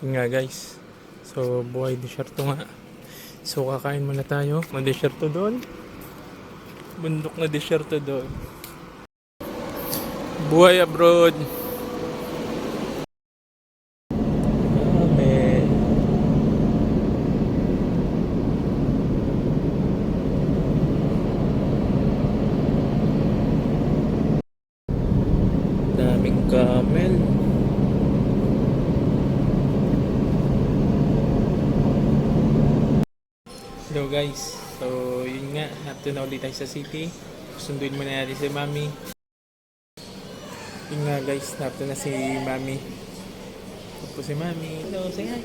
Yun nga guys. So buhay disyerto nga. So kakain muna tayo. Madisyerto doon. Bundok na disyerto doon. Buhay abroad. Amen. Daming camel. Hello guys, so yun nga, napto na ulit tayo sa city. Sunduin muna natin si Mami. Yun nga guys, napto na si Mami. Ito po si Mami. Hello, say hi.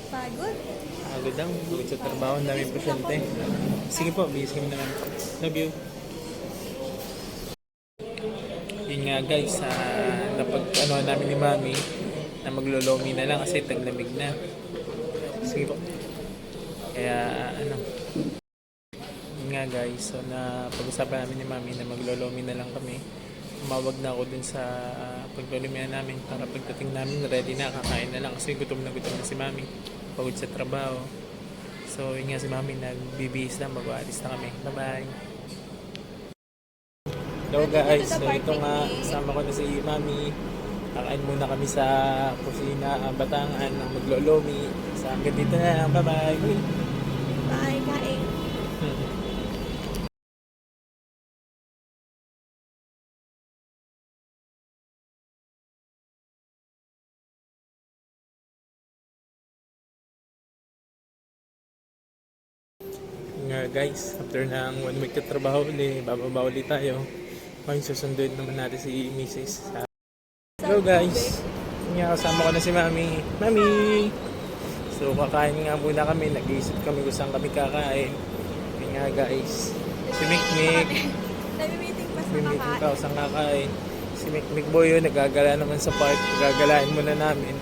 Pagod? Pagod daw, pagod sa trabaho, ang daming pasyente. Sige po, bihis kami naman. Love you. Yun nga guys, napag namin ni Mami na maglolomi na lang kasi taglamig na. Sige po. Kaya yun nga guys, so pag-usapan namin ni Mami na maglolomi na lang kami. Tumawag na ako dun sa paglolomi na namin para pagdating namin ready na, kakain na lang kasi gutom na si Mami, pagod sa trabaho. So yun nga si Mami, nagbibihis lang, mag-aalis na kami. Bye bye. Hello guys, so ito nga, kasama ko na si Mami. Kakain muna kami sa kusina Batangan ng maglolomi. So hanggang dito na lang, bye bye. Bye, kain. Nga guys, after ng 1 week na trabaho ulit, bababa ulit tayo. Ngayon susunduin naman natin si Mrs. Hello guys, nga kasama ko na si Mami. Mami! So kakain nga muna kami, nag-iisip kami kung saan kami kakain. Yun nga guys, si Mikmik. Nami-meeting pa sa Mimiting kakain. ka kung saan kakain. Si Mikmik boy yun, nagagala naman sa park. Gagalain muna namin.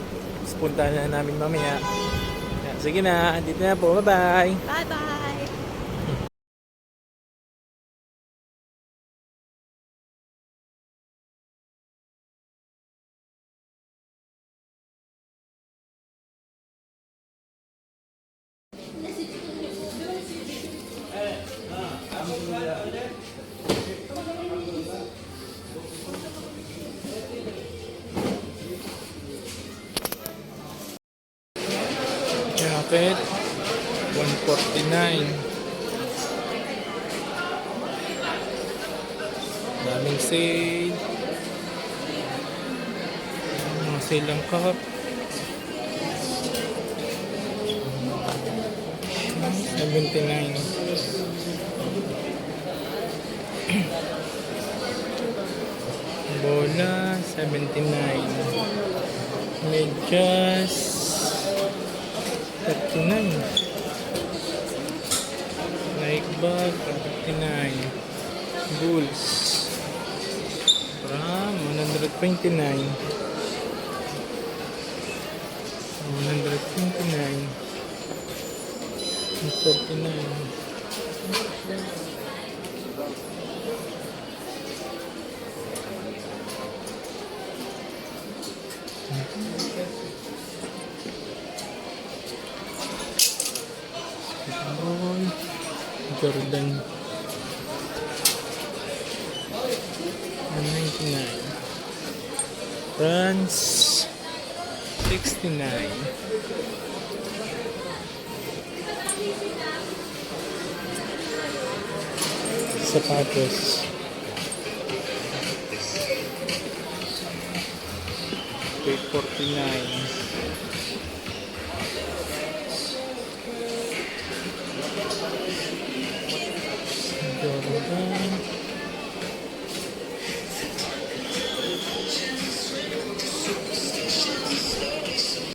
Tapos puntahan na namin mamaya. Sige na, dito na po. Bye-bye! Bye-bye! Jacket, 149. Daming sale. Mga sale ang cup. 79. Bola, 79. Medyas, 39. Nike bag, 59. Bulls, from 129. 129. 49. Jordan 199. France 69. Sapatos 349. Jordan